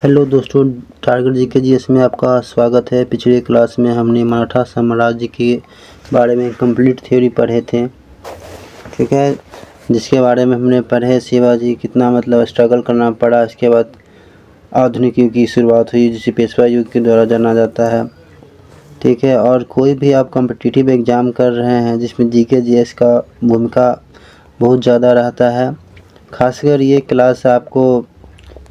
Hello दोस्तों, target GK GS में आपका स्वागत है। पिछले क्लास में हमने मराठा साम्राज्य के बारे में कंप्लीट थ्योरी पढ़े थे, ठीक है, जिसके बारे में हमने पढ़े शिवाजी कितना स्ट्रगल करना पड़ा। इसके बाद आधुनिक युग की शुरुआत हुई जिसे पेशवा युग के द्वारा जाना जाता है, ठीक है। और कोई भी आप कॉम्पिटिटिव एग्ज़ाम कर रहे हैं जिसमें जीके जीएस का भूमिका बहुत ज़्यादा रहता है, खासकर ये क्लास आपको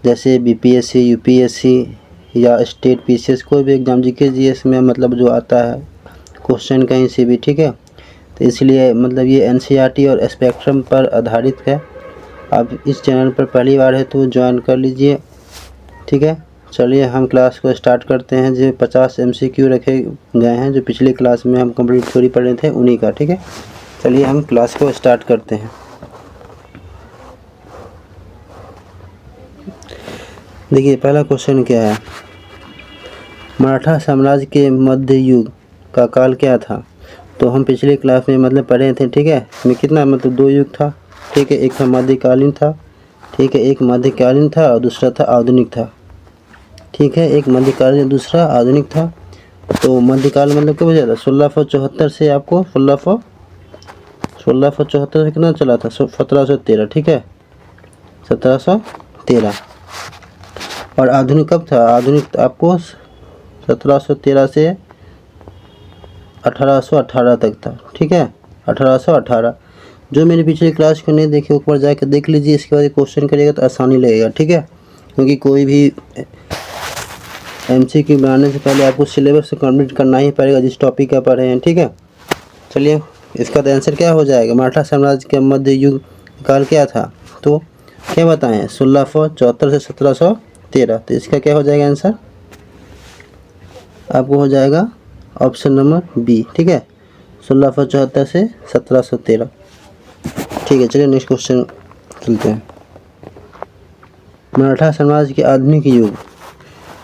जैसे बीपीएससी, यूपीएससी या स्टेट पीसीएस कोई भी एग्ज़ाम जीके जीएस में जो आता है क्वेश्चन कहीं से भी, ठीक है। तो इसलिए ये एनसीईआरटी और स्पेक्ट्रम पर आधारित है। आप इस चैनल पर पहली बार है तो ज्वाइन कर लीजिए, ठीक है। चलिए हम क्लास को स्टार्ट करते हैं। जो 50 एमसीक्यू रखे गए हैं जो पिछली क्लास में हम कंप्लीट थ्योरी पढ़े थे उन्हीं का, ठीक है। चलिए हम क्लास को स्टार्ट करते हैं। देखिए पहला क्वेश्चन क्या है, मराठा साम्राज्य के मध्य युग का काल क्या था। तो हम पिछले क्लास में पढ़े थे, ठीक है। इसमें कितना दो युग था, ठीक है। एक था मध्यकालीन था, ठीक है, एक मध्यकालीन था और दूसरा था आधुनिक था, ठीक है। एक मध्यकालीन दूसरा आधुनिक था। तो मध्यकाल कब हो जाता, 1674 से आपको 1674 से कितना चला था, 1713, ठीक है, 1713। और आधुनिक कब था, आधुनिक आपको 1713 से 1818 तक था, ठीक है, 1818। जो मेरे पिछले क्लास को नहीं देखे ऊपर जाकर देख लीजिए, इसके बाद क्वेश्चन करिएगा तो आसानी लगेगा, ठीक है। क्योंकि कोई भी एमसीक्यू बनाने से पहले आपको सिलेबस से कंप्लीट करना ही पड़ेगा जिस टॉपिक का पढ़े हैं, ठीक है। चलिए इसका तो आंसर क्या हो जाएगा, मराठा साम्राज्य के मध्य युग काल क्या था। तो क्या बताएं, 1674 से 1713। तो इसका क्या हो जाएगा आंसर, आपको हो जाएगा ऑप्शन नंबर बी, ठीक है, 1674 से 1713, ठीक है। चलिए नेक्स्ट क्वेश्चन चलते हैं। मराठा साम्राज्य के आधुनिक युग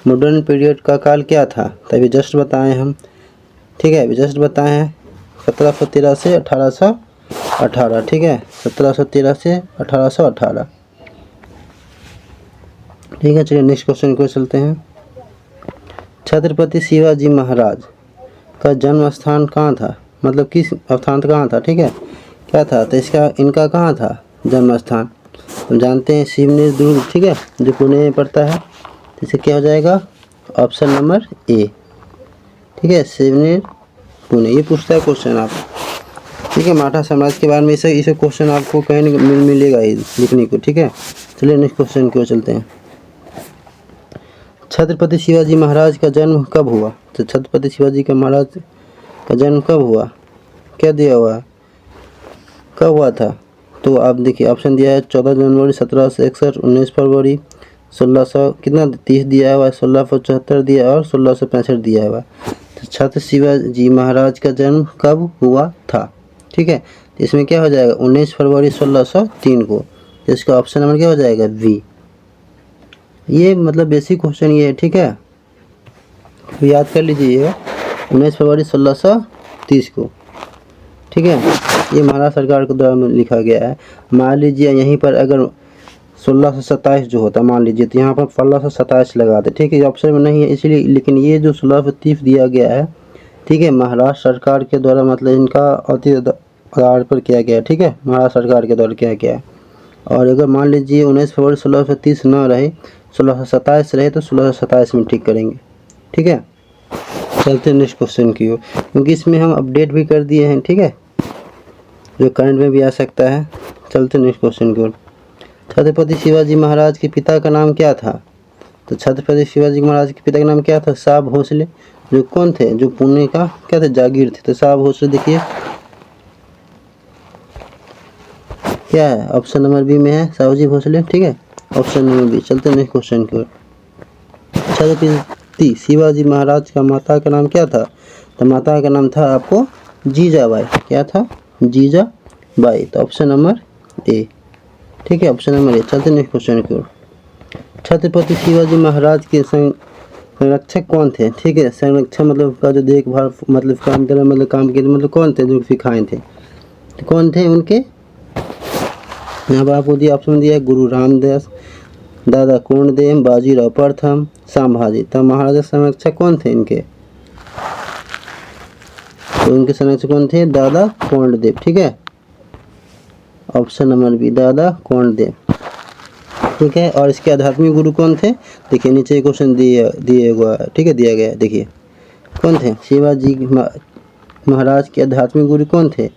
मॉडर्न पीरियड का काल क्या था। तभी जस्ट बताएं हम, ठीक है, जस्ट बताएं हैं 1713 से 1818, ठीक है, 1713 से 1818, ठीक है। चलिए नेक्स्ट क्वेश्चन को चलते हैं। छत्रपति शिवाजी महाराज का जन्म स्थान कहाँ था, किस स्थान कहाँ था, ठीक है, क्या था। तो इसका इनका कहाँ था जन्म स्थान, हम जानते हैं शिवनेर दुर्ग, ठीक है, जो पुणे में पड़ता है। तो इसे क्या हो जाएगा ऑप्शन नंबर ए, ठीक है, शिवनेर पुणे। ये पूछता है क्वेश्चन आप, ठीक है, मराठा साम्राज्य के बारे में इसे क्वेश्चन आपको कहीं मिलेगा ही लिखने को, ठीक है। चलिए नेक्स्ट क्वेश्चन की ओर चलते हैं। छत्रपति शिवाजी महाराज का जन्म कब हुआ। तो छत्रपति शिवाजी का महाराज का जन्म कब हुआ, क्या दिया हुआ है, कब हुआ था। तो आप देखिए ऑप्शन दिया है 14 जनवरी 1761, 19 फरवरी 1630 दिया हुआ है, 1675 दिया और 1665 दिया हुआ है। तो छत्रपति शिवाजी महाराज का जन्म कब हुआ था, ठीक है। तो इसमें क्या हो जाएगा 19 फरवरी 1603 को। तो इसका ऑप्शन नंबर क्या हो जाएगा वी। ये बेसिक क्वेश्चन ये है, ठीक है, तो याद कर लीजिएगा 19 फरवरी 1630 को, ठीक है। ये महाराष्ट्र सरकार के द्वारा लिखा गया है। मान लीजिए यहीं पर अगर 1627 जो होता मान लीजिए, तो यहाँ पर 1627 लगा दे, ठीक है, ऑप्शन में नहीं है इसलिए। लेकिन ये जो 1630 दिया गया है, ठीक है, महाराष्ट्र सरकार के द्वारा इनका अति आधार पर किया गया है, ठीक है, महाराष्ट्र सरकार के द्वारा किया गया है। और अगर मान लीजिए 19 फरवरी 1630 ना रहे, 1627 रहे, तो 1627 में ठीक करेंगे, ठीक है। चलते हैं नेक्स्ट क्वेश्चन की ओर, क्योंकि इसमें हम अपडेट भी कर दिए हैं, ठीक है, जो करंट में भी आ सकता है। चलते नेक्स्ट क्वेश्चन की ओर। छत्रपति शिवाजी महाराज के पिता का नाम क्या था। तो छत्रपति शिवाजी महाराज के पिता का नाम क्या था, शाह भोसले, जो कौन थे, जो पुणे का क्या थे, जागीर थे। तो शाह भोसले देखिए क्या है, ऑप्शन नंबर बी में है, साहूजी भोसले, ठीक है, ऑप्शन नंबर बी। चलते हैं नेक्स्ट क्वेश्चन की ओर। छत्रपति शिवाजी महाराज का माता का नाम क्या था। तो माता का नाम था आपको जीजाबाई, क्या था, जीजाबाई। तो ऑप्शन नंबर ए, ठीक है, ऑप्शन नंबर ए। चलते नेक्स्ट क्वेश्चन की ओर। छत्रपति शिवाजी महाराज के संरक्षक कौन थे, ठीक है, संरक्षक का जो देखभाल काम करे काम किए कौन थे, जो सिखाए थे, तो कौन थे उनके। यहाँ पर आपको दिया ऑप्शन दिया है गुरु रामदास, दादा कोंडदेव, बाजीराव प्रथम, संभाजी। तब महाराजा संरक्षक कौन थे इनके? तो इनके संरक्षक कौन थे? दादा कोंडदेव। ठीक है, ऑप्शन नंबर बी, दादा कोंडदेव। ठीक है, और इसके आध्यात्मिक गुरु कौन थे? देखिए नीचे क्वेश्चन दिए हुआ, ठीक है, दिया गया है। देखिए कौन थे? शिवाजी महाराज के आध्यात्मिक गुरु कौन थे?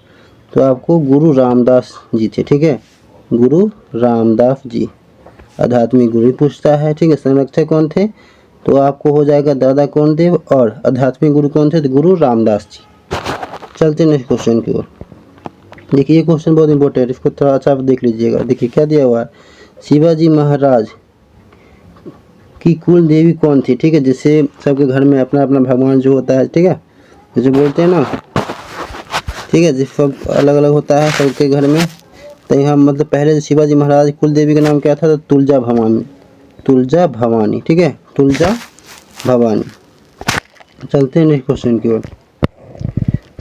तो आपको गुरु रामदास जी थे। ठीक है, गुरु रामदास जी आध्यात्मिक गुरु पूछता है। ठीक है, संरक्षक कौन थे? तो आपको हो जाएगा दादा कोंडदेव, और आध्यात्मिक गुरु कौन थे? तो गुरु रामदास जी। चलते नेक्स्ट क्वेश्चन की ओर। देखिए ये क्वेश्चन बहुत इंपॉर्टेंट है, इसको थोड़ा अच्छा आप देख लीजिएगा। देखिए क्या दिया हुआ है, शिवाजी महाराज की कुल देवी कौन थी? ठीक है, जैसे सबके घर में अपना अपना भगवान जो होता है, ठीक है, जैसे बोलते हैं ना, ठीक है, जिस सब अलग अलग होता है सबके घर में। तो यहाँ मतलब पहले शिवाजी महाराज कुल देवी का नाम क्या था? तो तुलजा भवानी, तुलजा भवानी। ठीक है, तुलजा भवानी। चलते हैं नेक्स्ट क्वेश्चन की ओर।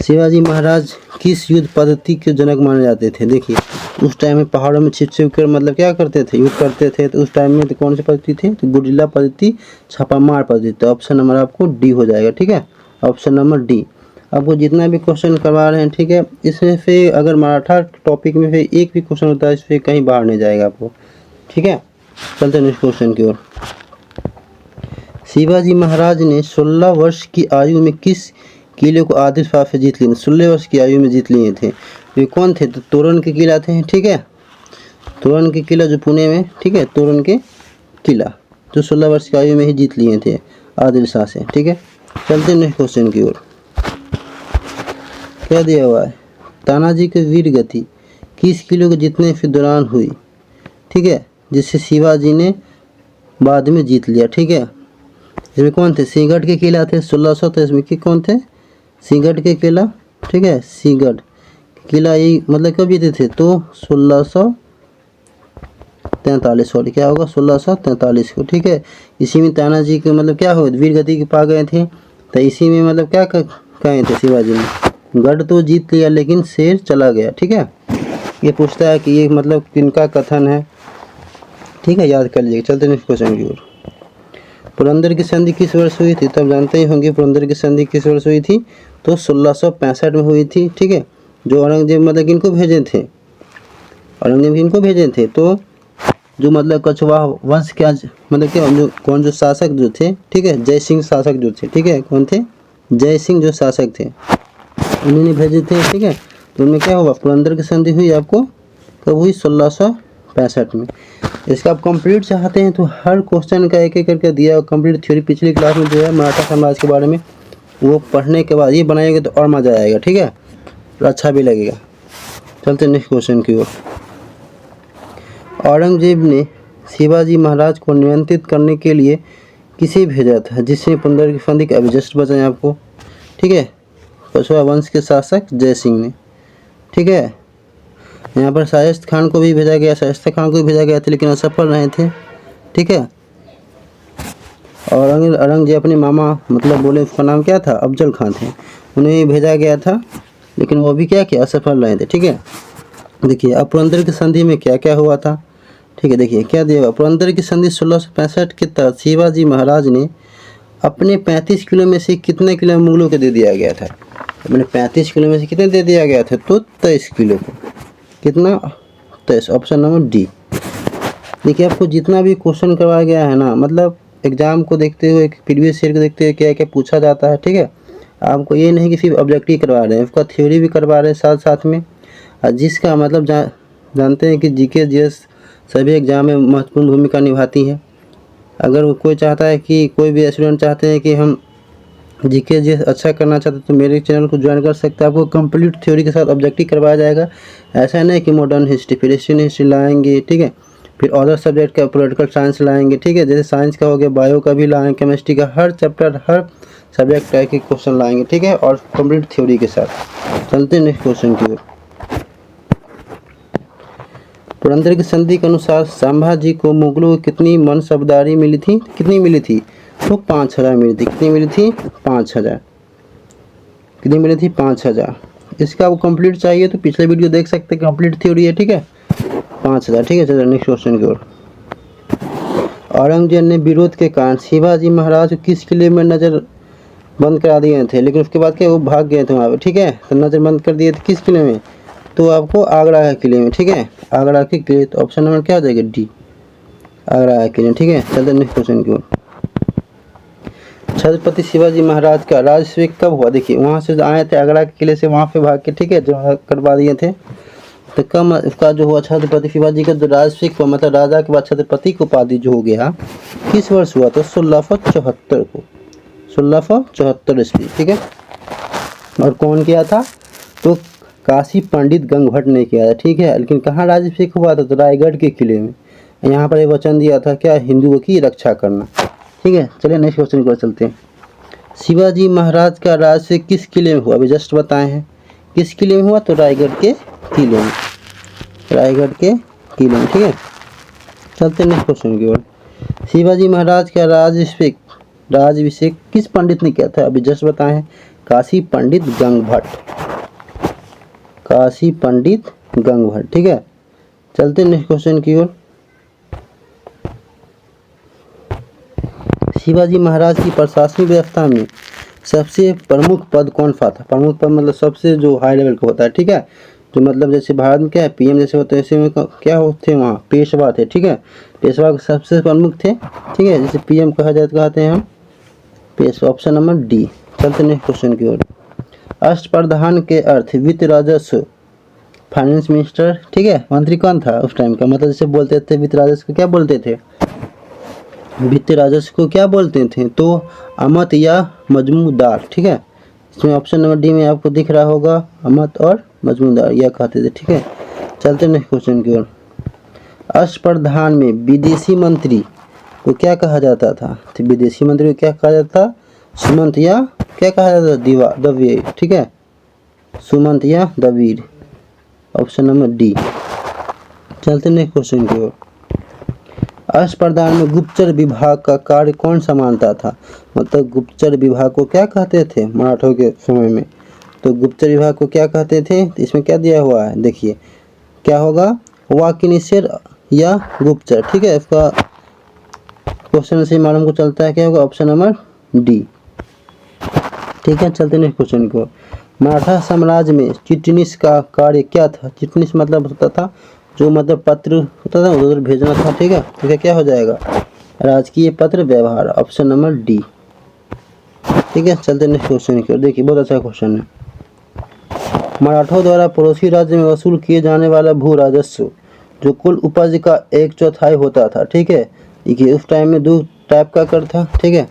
शिवाजी महाराज किस युद्ध पद्धति के जनक माने जाते थे? देखिए उस टाइम में पहाड़ों में छिप छिप कर मतलब क्या करते थे? युद्ध करते थे। तो उस टाइम में तो कौन सी पद्धति थी? तो गुरिल्ला पद्धति, छापामार पद्धति। तो ऑप्शन नंबर आपको डी हो जाएगा। ठीक है, ऑप्शन नंबर डी। आपको जितना भी क्वेश्चन करवा रहे हैं, ठीक है, इसमें से अगर मराठा टॉपिक में से एक भी क्वेश्चन होता है इससे कहीं बाहर नहीं जाएगा आपको। ठीक है, चलते हैं नेक्स्ट क्वेश्चन की ओर। शिवाजी महाराज ने 16 वर्ष की आयु में किस किले को आदिल शाह से जीत लिए? 16 वर्ष की आयु में जीत लिए थे। ये कौन थे? तो तोरण के किला थे। ठीक है, तोरण के किला जो पुणे में, ठीक है, तोरण के किला जो 16 वर्ष की आयु में ही जीत लिए थे आदिल शाह से। ठीक है, चलते नेक्स्ट क्वेश्चन की ओर। क्या दिया हुआ है, तानाजी की वीर गति किस किले को जीतने के दौरान हुई? ठीक है, जिससे शिवाजी ने बाद में जीत लिया। ठीक है, इसमें कौन थे? सिंहगढ़ के किला थे 1600। तो इसमें कि कौन थे? सिंहगढ़ के किला। ठीक है, सिंहगढ़ किला ये मतलब कब जीते थे? तो 1643, सॉरी क्या होगा, 1643 को। ठीक है, इसी में तानाजी के मतलब क्या हो वीर गति के पा गए थे। तो इसी में मतलब क्या कहे थे शिवाजी ने, गढ़ तो जीत लिया लेकिन शेर चला गया। ठीक है, ये पूछता है कि ये मतलब किनका कथन है। ठीक है, याद कर लीजिएगा। चलते नेक्स्ट क्वेश्चन की ओर। पुरंदर की संधि किस वर्ष हुई थी? तो आप जानते ही होंगे पुरंदर की संधि किस वर्ष हुई थी? तो 1665 में हुई थी। ठीक है, जो औरंगजेब मतलब किनको भेजे थे? औरंगजेब किनको भेजे थे? तो जो मतलब कछवाहा वंश के मतलब क्या जो कौन जो शासक जो थे, ठीक है, जय सिंह शासक जो थे। ठीक है, कौन थे? जय सिंह जो शासक थे, उन्होंने भेजे थे। ठीक है, तो उनमें क्या हुआ? पुरंदर की संधि हुई आपको कब हुई? 1665 में। इसका आप कंप्लीट चाहते हैं तो हर क्वेश्चन का एक एक करके दिया कंप्लीट थ्योरी पिछली क्लास में जो है मराठा साम्राज्य के बारे में, वो पढ़ने के बाद ये बनाएगा तो और मज़ा आएगा। ठीक है, और अच्छा भी लगेगा। चलते नेक्स्ट क्वेश्चन की ओर। औरंगजेब ने शिवाजी महाराज को नियंत्रित करने के लिए किसे भेजा था जिसने पुरंदर की संधि का? अभी जस्ट बताएं आपको। ठीक है, कछवाहा वंश के शासक जय सिंह ने। ठीक है, यहाँ पर शाइस्त खान को भी भेजा गया, शाइस्ता खान को भी भेजा गया था लेकिन असफल रहे थे। ठीक है, और औरंगजेब अपने मामा मतलब बोले उसका नाम क्या था? अफजल खान थे, उन्हें भेजा गया था लेकिन वो भी क्या किया? असफल रहे थे। ठीक है, देखिए अब पुरंदर की संधि में क्या क्या हुआ था। ठीक है, देखिए क्या दिया हुआ, पुरंदर की संधि 1665 के तहत शिवाजी महाराज ने अपने 35 किलो में से कितने किलो मुगलों को दे दिया गया था? अपने 35 किलो में से कितने दे दिया गया था? तो 23 किलो को। कितना? 23, ऑप्शन नंबर डी। देखिए आपको जितना भी क्वेश्चन करवाया गया है ना, मतलब एग्जाम को देखते हुए, प्रीवियस ईयर को देखते हुए क्या क्या पूछा जाता है। ठीक है, आपको ये नहीं कि सिर्फ ऑब्जेक्टिव करवा रहे हैं, उसका थ्योरी भी करवा रहे हैं साथ साथ में। और जिसका मतलब जानते हैं कि जीके जीएस सभी एग्जाम में महत्वपूर्ण भूमिका निभाती है। अगर कोई चाहता है कि कोई भी स्टूडेंट चाहते हैं कि हम जीके जीएस अच्छा करना चाहते हैं तो मेरे चैनल को ज्वाइन कर सकते हैं। आपको कंप्लीट थ्योरी के साथ ऑब्जेक्टिव करवाया जाएगा। ऐसा नहीं कि मॉडर्न हिस्ट्री, फिर एशियन हिस्ट्री लाएंगे। ठीक है, फिर अदर सब्जेक्ट का पॉलिटिकल साइंस लाएंगे। ठीक है, जैसे साइंस का हो गया, बायो का भी लाएंगे, केमिस्ट्री का, हर चैप्टर हर सब्जेक्ट का एक क्वेश्चन लाएंगे। ठीक है, और कंप्लीट थ्योरी के साथ। चलते हैं नेक्स्ट क्वेश्चन की ओर। पुरंदर की संधि के अनुसार संभाजी को मुगलों को कितनी मनसबदारी मिली थी? कितनी मिली थी? तो 5000 मिली थी। कितनी मिली थी? 5000। कितनी मिली थी? 5000। इसका आपको कंप्लीट चाहिए तो पिछले वीडियो देख सकते हैं, कंप्लीट थ्योरी है। ठीक है, 5000। ठीक है, चलिए नेक्स्ट क्वेश्चन की ओर। औरंगजेब ने विरोध के कारण शिवाजी महाराज को किस किले में नजर बंद करा दिए थे, लेकिन उसके बाद क्या वो भाग गए थे वहाँ पे, ठीक है। तो नजर बंद कर दिए थे किस किले में, तो आपको आगरा के किले में, ठीक है, आगरा के किले। तो ऑप्शन नंबर क्या हो जाएगा, डी, आगरा के किले, ठीक है। चलते नेक्स्ट क्वेश्चन की ओर। छत्रपति शिवाजी महाराज का राज्याभिषेक कब हुआ, देखिए वहाँ से आए थे आगरा के किले से, वहाँ पे भाग के, ठीक है, जो करवा दिए थे। तो कम इसका जो हुआ छत्रपति शिवाजी का जो राज्याभिषेक हुआ, मतलब राजा के बाद छत्रपति को उपाधि जो हो गया, किस वर्ष हुआ, तो 1674 को, 1674 ईस्वी, ठीक है। और कौन किया था, तो काशी पंडित गंगभट्ट ने किया था, ठीक है। लेकिन कहाँ राज्याभिषेक हुआ था, तो रायगढ़ के किले में। यहाँ पर एक वचन दिया था क्या, हिंदुओं की रक्षा करना, ठीक है। चलिए नेक्स्ट क्वेश्चन की ओर चलते हैं। शिवाजी महाराज का राज्याभिषेक किस किले में हुआ, अभी जस्ट बताए हैं किस किले में हुआ, तो रायगढ़ के किले में, रायगढ़ के किले में, ठीक है। चलते हैं नेक्स्ट क्वेश्चन की ओर। शिवाजी महाराज का राज्याभिषेक किस पंडित ने किया था, अभी जस्ट बताए हैं काशी पंडित गंगभट्ट, काशी पंडित गंगभट्ट, ठीक है। चलते हैं नेक्स्ट क्वेश्चन की ओर। शिवाजी महाराज की प्रशासनिक व्यवस्था में सबसे प्रमुख पद कौन सा था, प्रमुख पद मतलब सबसे जो हाई लेवल का होता है, ठीक है। तो मतलब जैसे भारत में क्या है, पीएम जैसे होते हैं, ऐसे में क्या होते हैं वहाँ पेशवा थे, ठीक है। पेशवा सबसे प्रमुख थे, ठीक है। जैसे पीएम कहा जाए तो कहते हैं हम पेशवा, ऑप्शन नंबर डी। चलते नेक्स्ट क्वेश्चन की ओर। अष्टप्रधान के अर्थ वित्त, राजस्व, फाइनेंस मिनिस्टर, ठीक है, मंत्री कौन था उस टाइम का, मतलब जैसे बोलते थे वित्त राजस्व को क्या बोलते थे, वित्त राजस्व को क्या बोलते थे, तो अमत या मजमूदार, ठीक है। इसमें ऑप्शन नंबर डी में आपको दिख रहा होगा अमत और मजमूदार यह कहते थे, ठीक है। चलते नेक्स्ट क्वेश्चन की ओर। अष्टप्रधान में विदेशी मंत्री को क्या कहा जाता था, तो विदेशी मंत्री को क्या कहा जाता था, सुमंत या क्या कहा जाता था, दवीर, ठीक है, सुमंत या दवीर, ऑप्शन नंबर डी। चलते नेक्स्ट क्वेश्चन की ओर। अष्टप्रधान में गुप्तचर विभाग का कार्य कौन संभालता था, मतलब गुप्तचर विभाग को क्या कहते थे मराठों के समय में, तो गुप्तचर विभाग को क्या कहते थे, तो इसमें क्या दिया हुआ है, देखिए क्या होगा, वाकिनिशर या गुप्तचर, ठीक है। इसका क्वेश्चन से मालूम को चलता है क्या होगा, ऑप्शन नंबर डी, ठीक है। चलते नेक्स्ट क्वेश्चन को। मराठा साम्राज्य में चिटनीस का कार्य क्या था, चिटनीस मतलब होता था जो मतलब पत्र होता था उधर भेजना था, ठीक है। तो क्या हो जाएगा, राजकीय पत्र व्यवहार, ऑप्शन नंबर डी, ठीक है। चलते नेक्स्ट क्वेश्चन की ओर। देखिए बहुत अच्छा क्वेश्चन है। मराठों द्वारा पड़ोसी राज्य में वसूल किए जाने वाला भू राजस्व जो कुल उपज का 1/4 होता था, ठीक है। देखिए उस टाइम में 2 टाइप का कर था, ठीक है।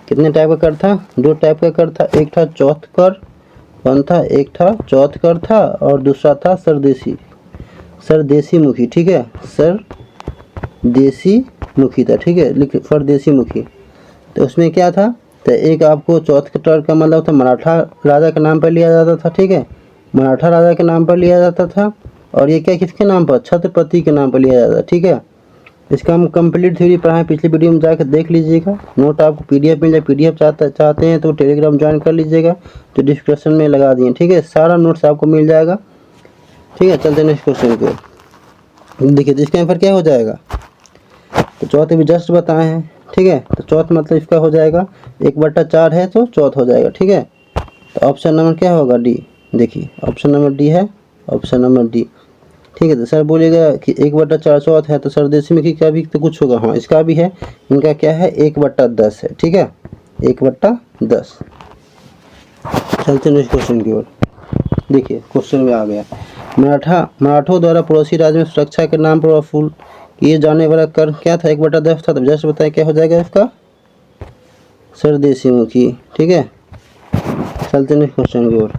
कितने टाइप का कर था, 2 टाइप का कर था, एक था चौथ कर, कौन था, एक था चौथ कर था और दूसरा था सरदेशी मुखी, ठीक है, सरदेशी मुखी था, ठीक है, लिख परदेशी मुखी। तो उसमें क्या था, तो एक आपको चौथ कर का मतलब था मराठा राजा के नाम पर लिया जाता था, ठीक है, मराठा राजा के नाम पर लिया जाता था। और ये क्या किसके नाम पर, छत्रपति के नाम पर लिया जाता था, ठीक है। इसका हम कंप्लीट थ्योरी पढ़ाएं, पिछले वीडियो में जाकर देख लीजिएगा। नोट आपको पीडीएफ मिल जाए, पीडीएफ चाहते हैं तो टेलीग्राम ज्वाइन कर लीजिएगा, तो डिस्क्रिप्शन में लगा दिए, ठीक है। सारा नोट्स आपको मिल जाएगा, ठीक है। चलते नेक्स्ट क्वेश्चन को। देखिए तो इसका आंसर क्या हो जाएगा, तो चौथ भी जस्ट बताए हैं, ठीक है। तो चौथ मतलब इसका हो जाएगा 1/4 है तो चौथ हो जाएगा, ठीक है। तो ऑप्शन नंबर क्या होगा, डी। देखिए ऑप्शन नंबर डी है, ऑप्शन नंबर डी, ठीक है। तो सर बोलेगा कि 1/4 चौथ है, तो सरदेशी मुखी का भी तो कुछ होगा, हाँ इसका भी है, इनका क्या है 1/10 है, ठीक है, 1/10। चलते नेक्स्ट क्वेश्चन की ओर। देखिए क्वेश्चन में आ गया, मराठों द्वारा पड़ोसी राज्य में सुरक्षा के नाम पर वसूल किए जाने वाला कर क्या था, 1/10 था। तो जस्ट बताएं क्या हो जाएगा इसका, सरदेशी मुखी, ठीक है। चलते नेक्स्ट क्वेश्चन की ओर।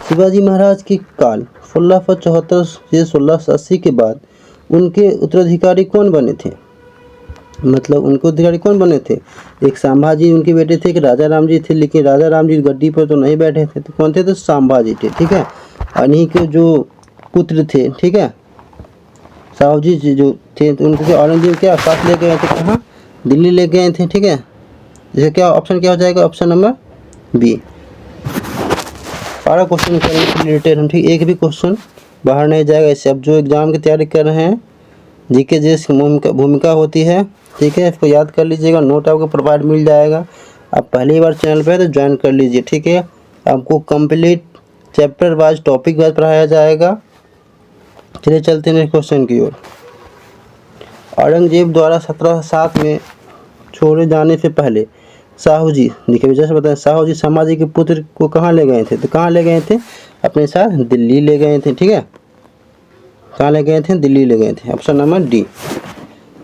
शिवाजी महाराज के काल 1674 से 1680 के बाद उनके उत्तराधिकारी कौन बने थे, मतलब उनके उत्तराधिकारी कौन बने थे, एक संभाजी उनके बेटे थे, एक राजा राम जी थे, लेकिन राजा राम जी गद्दी पर तो नहीं बैठे थे, तो कौन थे, तो संभाजी थे, ठीक है। और इन्हीं के जो पुत्र थे, ठीक है, साहूजी जी जो थे, तो उनके औरंगजेब क्या साथ ले गए थे, कहाँ, दिल्ली ले गए थे, ठीक है। जैसे क्या ऑप्शन क्या हो जाएगा, ऑप्शन नंबर बी। सारा क्वेश्चन करेंगे रिलेटेड हम, ठीक, एक भी क्वेश्चन बाहर नहीं जाएगा इससे। अब जो एग्जाम की तैयारी कर रहे हैं, जीके जैसी भूमिका होती है, ठीक है, इसको याद कर लीजिएगा, नोट आपको प्रोवाइड मिल जाएगा। आप पहली बार चैनल पे है तो ज्वाइन कर लीजिए, ठीक है। आपको complete chapter wise topic wise पढ़ाया जाएगा। चलिए चलते हैं क्वेश्चन की ओर। औरंगजेब द्वारा 1707 में छोड़े जाने से पहले साहू जी, देखिए जैसे बताएं, साहू जी संभाजी के पुत्र को कहाँ ले गए थे? तो कहाँ ले गए थे? अपने साथ दिल्ली ले गए थे, ठीक है। कहाँ ले गए थे? दिल्ली ले गए थे। Option number D.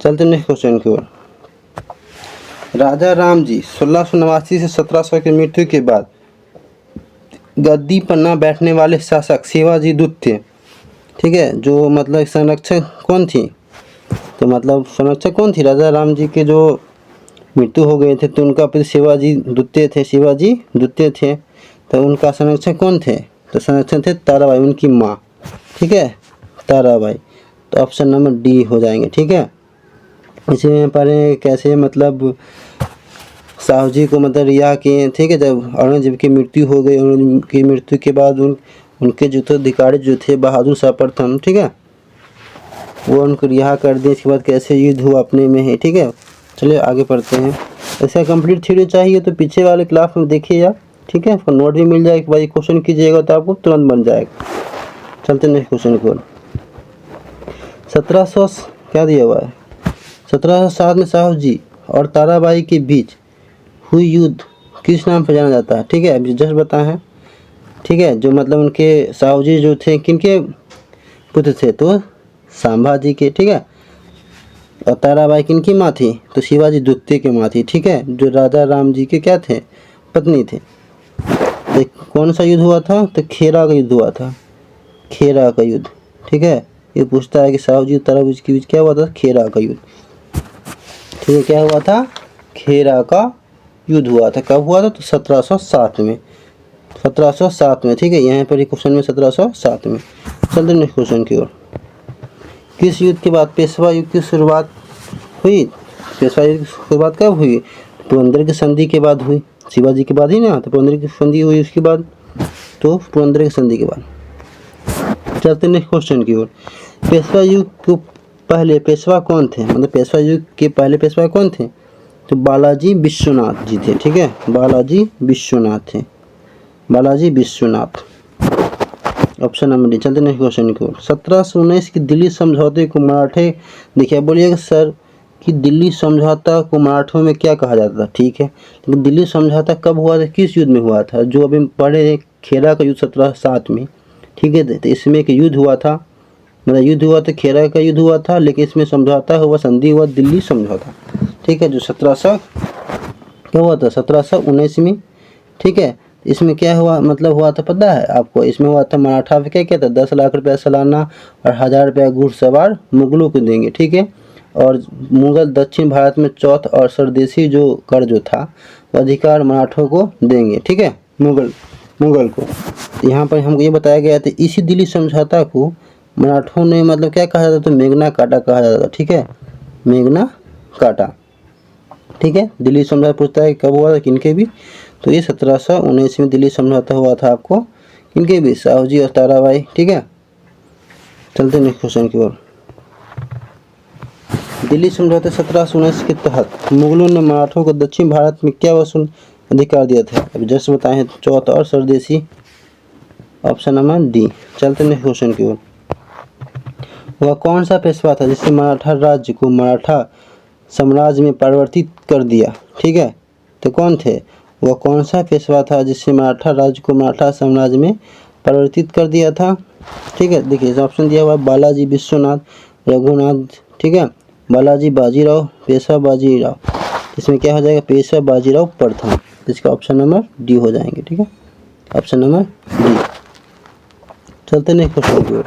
चलते नेक्स्ट क्वेश्चन की ओर। राजा राम जी 1689 से 1700 की मृत्यु के बाद गद्दी पर न बैठने वाले शासक शिवाजी दूत थे, ठीक है। जो मतलब संरक्षक कौन थी? तो मतलब संरक्षक कौन थी? राजा राम जी के जो मृत्यु हो गए थे तो उनका पति शिवाजी द्वितीय थे, शिवाजी द्वितीय थे। तो उनका संरक्षक कौन थे? तो संरक्षक थे ताराबाई, उनकी माँ, ठीक है, ताराबाई। तो ऑप्शन नंबर डी हो जाएंगे, ठीक है। इसमें पढ़े कैसे मतलब साहू जी को मतलब रिहा किए, ठीक है। जब औरंगजेब की मृत्यु हो गई, औरंगजेब की मृत्यु के बाद उनके जो उत्तराधिकारी जो थे बहादुर शाह प्रथम, ठीक है, वो उनको रिहा कर दिए। इसके बाद कैसे युद्ध हुआ अपने में है, ठीक है। चलिए आगे पढ़ते हैं। ऐसा कंप्लीट थ्योरी चाहिए तो पीछे वाले क्लास में देखिएगा, ठीक है। आपको नोट भी मिल जाएगा, भाई क्वेश्चन कीजिएगा तो आपको तुरंत बन जाएगा। चलते नेक्स्ट क्वेश्चन को। 1700 क्या दिया हुआ है? 1707 में साहू जी और ताराबाई के बीच हुई युद्ध किस नाम पर जाना जाता है? ठीक है, अभी जस्ट बताए हैं, ठीक है। जो मतलब उनके साहू जी जो थे किनके पुत्र थे? तो संभाजी के, ठीक है। और ताराबाई किनकी माँ थी? तो शिवाजी द्वितीय की माँ थी, ठीक है। जो राजा राम जी के क्या थे? पत्नी थे। कौन सा युद्ध हुआ था? तो खेरा का युद्ध हुआ था, खेरा का युद्ध, ठीक है। ये पूछता है कि साहू जी और ताराबाई के बीच क्या हुआ था? खेरा का युद्ध, ठीक है। क्या हुआ था? खेरा का युद्ध हुआ था। कब हुआ था? तो 1707 में, 1707 में, ठीक है। यहाँ पर क्वेश्चन में 1707 में। चलते नेक्स्ट क्वेश्चन की ओर। किस युद्ध के बाद पेशवा युग की शुरुआत हुई? पेशवा युग की शुरुआत कब हुई? पुरंदर की संधि के बाद हुई। शिवाजी के बाद ही ना, तो पुरंदर की संधि हुई उसके बाद, तो पुरंदर की संधि के बाद। चलते नेक्स्ट क्वेश्चन की ओर। पेशवा युग को पहले पेशवा कौन थे? मतलब पेशवा युग के पहले पेशवा कौन थे? तो बालाजी विश्वनाथ जी थे, ठीक है। बालाजी विश्वनाथ थे, Balaji Vishwanath. Option number D. चलते नेक्स्ट क्वेश्चन की ओर। 1719 की दिल्ली समझौते को मराठे, देखिए बोलिएगा सर कि दिल्ली समझौता को मराठों में क्या कहा जाता था? ठीक है, लेकिन दिल्ली समझौता कब हुआ था? किस युद्ध में हुआ था? जो अभी पढ़े हैं, खेरा का युद्ध 1707 में, ठीक है। तो इसमें एक युद्ध हुआ था, मतलब युद्ध हुआ था, खेरा का युद्ध हुआ था, लेकिन इसमें समझौता हुआ, संधि हुआ दिल्ली समझौता, ठीक है। जो 1700 क्या हुआ था? 1719 में, ठीक है। इसमें क्या हुआ, मतलब हुआ था पता है आपको? इसमें हुआ था मराठा पे क्या था? 10 लाख रुपया सालाना और 1000 रुपया घुड़सवार मुगलों को देंगे, ठीक है। और मुगल दक्षिण भारत में चौथ और स्वदेशी जो कर जो था वो अधिकार मराठों को देंगे, ठीक है, मुगल को। यहाँ पर हमको ये बताया गया था, इसी दिल्ली समझौता को मराठों ने मतलब क्या कहा जाता? तो मेघना काटा कहा जाता था, ठीक है, मेघना काटा, ठीक है। दिल्ली समझौता पूछता है कब हुआ था, किनके भी? तो ये 1719 में दिल्ली समझौता हुआ था आपको, किनके भी? साहू जी और ताराबाई, ठीक है। चलते नेक्स्ट क्वेश्चन की ओर। दिल्ली समझौते 1719 के तहत मुगलों ने मराठों को दक्षिण भारत में क्या वसूल अधिकार दिया था? अभी जस्ट बताए हैं, चौथ और स्वदेशी। Option number D. चलते नेक्स्ट क्वेश्चन की ओर। वह कौन सा पेशवा था जिसने मराठा राज्य को मराठा साम्राज्य में परिवर्तित कर दिया? ठीक है, तो कौन थे? वह कौन सा पेशवा था जिससे मराठा राज्य को मराठा साम्राज्य में परिवर्तित कर दिया था? ठीक है, देखिए ऑप्शन दिया हुआ बालाजी विश्वनाथ, रघुनाथ, ठीक है, बालाजी बाजीराव, पेशवा बाजीराव। इसमें क्या हो जाएगा? पेशवा बाजीराव प्रथम। इसका ऑप्शन नंबर डी हो जाएंगे, ठीक है, ऑप्शन नंबर डी। चलते नेक्स्ट क्वेश्चन की ओर।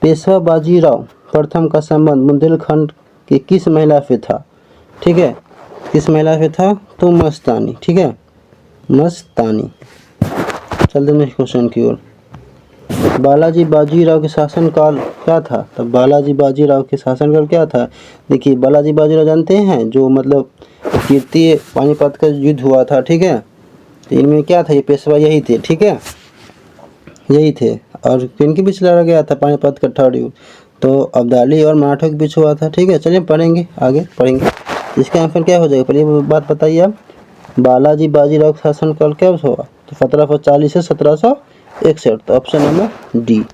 पेशवा बाजीराव प्रथम का संबंध बुंदेलखंड की किस महिला से था? ठीक है, किस महिला से था? तो मस्तानी, ठीक है, मस्तानी। चलते नेक्स्ट क्वेश्चन की ओर। बालाजी बाजीराव के शासनकाल क्या था? तब बालाजी बाजीराव के शासनकाल क्या था? देखिए बालाजी बाजीराव जानते हैं, जो मतलब कीर्ति पानीपत का युद्ध हुआ था, ठीक है, तो इनमें क्या था? ये पेशवा यही थे, ठीक है, यही थे। और किन के बीच लड़ा गया था पानीपत का थर्ड युद्ध? तो अब्दाली और मराठों के बीच हुआ था, ठीक है। चलिए पढ़ेंगे, आगे पढ़ेंगे। इसका आंसर क्या हो जाएगा, पहले ये बात बताइए आप। बालाजी बाजीराव का शासनकाल कब हुआ, तो 1740 से 1761, तो ऑप्शन नंबर डी।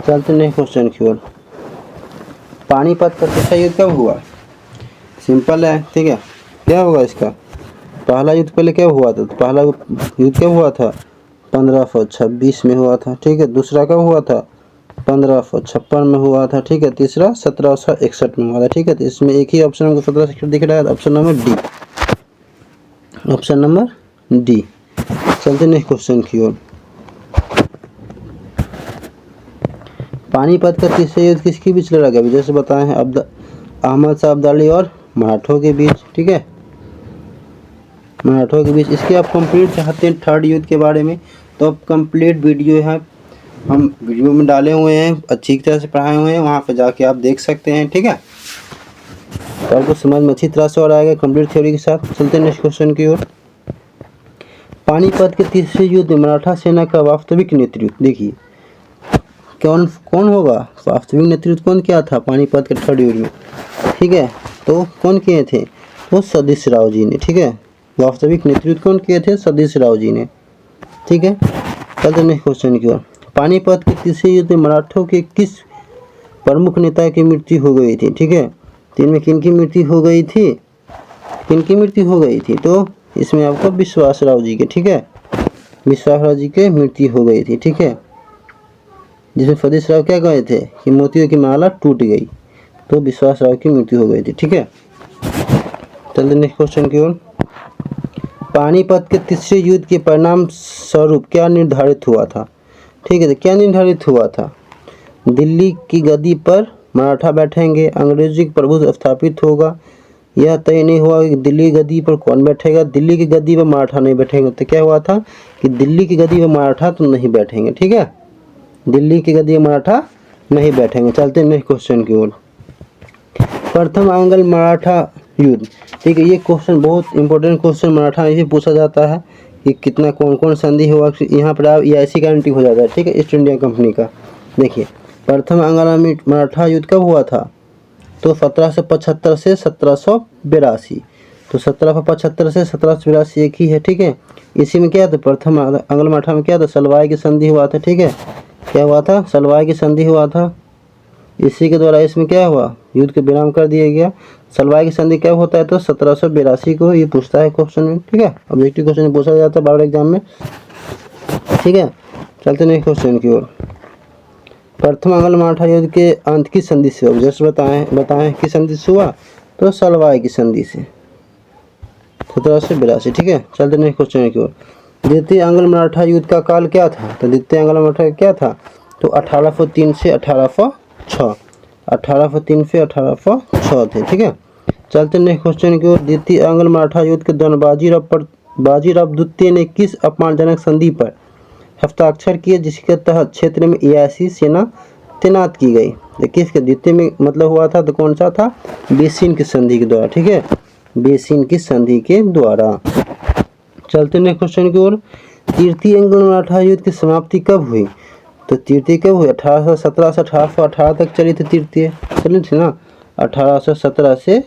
चलते नेक्स्ट क्वेश्चन की ओर। पानीपत का तीसरा युद्ध कब हुआ, सिंपल है, ठीक है। क्या होगा इसका, पहला युद्ध पहले कब हुआ था, तो पहला युद्ध कब हुआ था, 1526 में हुआ था, ठीक है। दूसरा कब हुआ था, 1556 में हुआ था, ठीक है। तीसरा 1761 में हुआ था, ठीक है। तो इसमें एक ही ऑप्शन हमको 1761 दिख रहा है, option number D, option number D. चलते नेक्स्ट क्वेश्चन की ओर। पानीपत का तीसरा युद्ध किसके बीच लड़ा गया, जैसे बताए हैं अहमद शाह अब्दाली और मराठों के बीच, ठीक है, मराठों के बीच। इसके आप कंप्लीट चाहते हैं थर्ड युद्ध के बारे में, तो अब कंप्लीट वीडियो है हम वीडियो में डाले हुए हैं, अच्छी तरह से पढ़ाए हुए हैं, वहाँ पे जाके आप देख सकते हैं, ठीक है। तो आपको समझ में अच्छी तरह से और आएगा कंप्लीट थ्योरी के साथ। चलते हैं नेक्स्ट क्वेश्चन की ओर। पानीपत के तीसरे युद्ध में मराठा सेना का वास्तविक नेतृत्व, देखिए कौन कौन होगा, वास्तविक नेतृत्व कौन किया था पानीपत के थर्ड युद्ध में, ठीक है। तो कौन किए थे, तो सदस्य राव जी ने, ठीक है। वास्तविक नेतृत्व कौन किए थे, सदस्य राव जी ने, ठीक है। चलते नेक्स्ट क्वेश्चन की ओर। पानीपत के तीसरे युद्ध में मराठों के किस प्रमुख नेता की मृत्यु हो गई थी, ठीक है। तो इनमें किन की मृत्यु हो गई थी, किन की मृत्यु हो गई थी, तो इसमें आपको विश्वासराव जी के, ठीक है, विश्वासराव जी के मृत्यु हो गई थी, ठीक है। जिसमें सदस्य राव क्या कहे थे कि मोतियों की माला टूट गई, तो विश्वासराव की मृत्यु हो गई थी, ठीक है। चलते नेक्स्ट क्वेश्चन की ओर। पानीपत के तीसरे युद्ध के परिणाम स्वरूप क्या निर्धारित हुआ था, ठीक है। तो क्या निर्धारित हुआ था, दिल्ली की गद्दी पर मराठा बैठेंगे, अंग्रेजी का प्रभुत्व स्थापित होगा। यह तय नहीं हुआ कि दिल्ली की गद्दी पर कौन बैठेगा, दिल्ली की गद्दी पर मराठा नहीं बैठेंगे। तो क्या हुआ था कि दिल्ली की गद्दी पर मराठा तो नहीं बैठेंगे, ठीक है, दिल्ली की गद्दी पर मराठा नहीं बैठेंगे। चलते हैं नेक्स्ट क्वेश्चन की ओर। प्रथम आंग्ल मराठा युद्ध, ठीक है। ये क्वेश्चन बहुत इंपॉर्टेंट क्वेश्चन मराठा में पूछा जाता है कि कितना कौन कौन संधि हुआ, यहाँ पर आप EIC गारंटी हो जाता है, ठीक है, ईस्ट इंडिया कंपनी का। देखिए प्रथम आंग्ल में मराठा युद्ध कब हुआ था, तो 1775 से 1782, तो 1775 से 1782 एक ही है, ठीक है। इसी में क्या था, प्रथम आंग्ल मराठा में क्या था, सलवाई की संधि हुआ था, ठीक है। क्या हुआ था, सलवाई की संधि हुआ था। इसी के द्वारा इसमें क्या हुआ, युद्ध के विराम कर दिया गया। सलवाई की संधि क्या होता है, तो 1782 को ये पूछता है क्वेश्चन में, ठीक है। ऑब्जेक्टिव क्वेश्चन में पूछा जाता है बार एग्जाम में, ठीक है। चलते नेक्स्ट क्वेश्चन की ओर। प्रथम आंग्ल मराठा युद्ध के अंत की संधि से हुआ, जैसे बताएं किस संधि से हुआ, तो सलवाई की संधि से 1782, ठीक है। चलते नेक्स्ट क्वेश्चन की ओर। द्वितीय आंग्ल मराठा युद्ध का काल क्या था, तो द्वितीय आंग्ल मराठा क्या था, तो 1803 से 1806, 1803 से 1806 थे, ठीक है। चलते नेक्स्ट क्वेश्चन की ओर। द्वितीय आंग्ल मराठा युद्ध के दौरान बाजीराव द्वितीय ने किस अपमानजनक संधि पर हस्ताक्षर किए, जिसके तहत क्षेत्र में EIC सेना तैनात की गई। तो किसके, द्वितीय में मतलब हुआ था, तो कौन सा था, बेसिन की संधि के द्वारा, ठीक है, बेसिन की संधि के द्वारा। चलते नेक्स्ट क्वेश्चन की ओर। तृतीय आंग्ल मराठा युद्ध की समाप्ति कब हुई, तो तृतीय कब हुई, 1817 से 1818 तक चली थी, तृतीय चली थी ना, 1817 से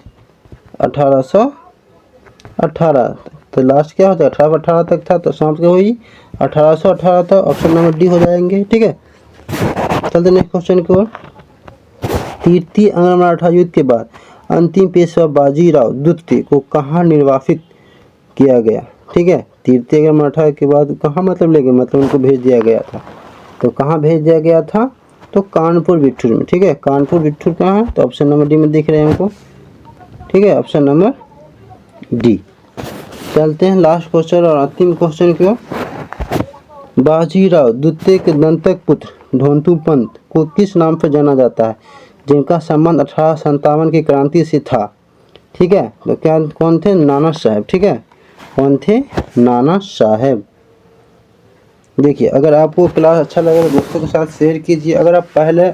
1818, तो लास्ट क्या होता है 1818 तक था, तो समाप्त क्या हुई 1818 था, ऑप्शन नंबर डी हो जाएंगे, ठीक है। चलते नेक्स्ट क्वेश्चन की ओर। तृतीय आंग्ल मराठा युद्ध के बाद अंतिम पेशवा बाजीराव द्वितीय को कहाँ निर्वासित किया गया, ठीक है। तृतीय आंग्ल मराठा के बाद कहाँ मतलब ले गए, मतलब उनको भेज दिया गया था, तो कहाँ भेज दिया गया था, तो कानपुर बिट्ठूर में, ठीक है। कानपुर बिट्ठूर कहाँ है, तो ऑप्शन नंबर डी में दिख रहे हैं हमको, ठीक है, ऑप्शन नंबर डी। चलते हैं लास्ट क्वेश्चन और अंतिम क्वेश्चन की ओर। बाजीराव द्वितीय के दंतक पुत्र धोंतु पंत को किस नाम पर जाना जाता है, जिनका संबंध 1857 की क्रांति से था, ठीक है। तो क्या कौन थे, नाना साहब, ठीक है, कौन थे, नाना साहब। देखिए अगर आपको क्लास अच्छा लगे तो दोस्तों के साथ शेयर कीजिए। अगर आप पहले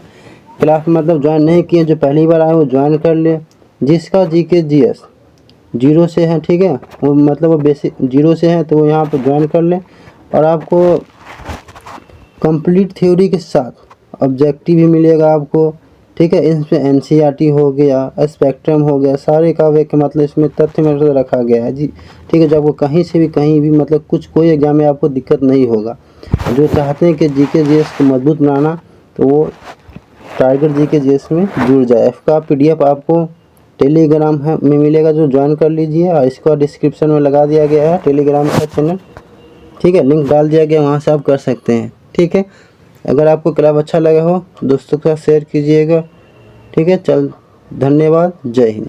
क्लास मतलब ज्वाइन नहीं किए, जो पहली बार आए वो ज्वाइन कर ले। जिसका GK GS 0 से है, ठीक है, वो मतलब वो बेसिक 0 से है, तो वो यहाँ पर ज्वाइन कर ले। और आपको कंप्लीट थ्योरी के साथ ऑब्जेक्टिव भी मिलेगा आपको, ठीक है। इसमें एनसीईआरटी हो गया, स्पेक्ट्रम हो गया, सारे काव्य के मतलब इसमें तथ्य में रखा गया है जी। ठीक है, जब वो कहीं से भी कहीं भी मतलब कुछ कोई एग्जाम में आपको दिक्कत नहीं होगा। जो चाहते हैं कि जीके जीएस को मजबूत बनाना, तो वो टाइगर जीके जीएस में जुड़ जाए। इसका पीडीएफ आपको टेलीग्राम में मिलेगा, जो ज्वाइन कर लीजिए, और इसका डिस्क्रिप्शन में लगा दिया गया है टेलीग्राम का चैनल। ठीक है, लिंक डाल दिया गया, वहाँ से आप कर सकते हैं। ठीक है, अगर आपको क्लास अच्छा लगा हो दोस्तों के साथ शेयर कीजिएगा। ठीक है, धन्यवाद, जय हिंद।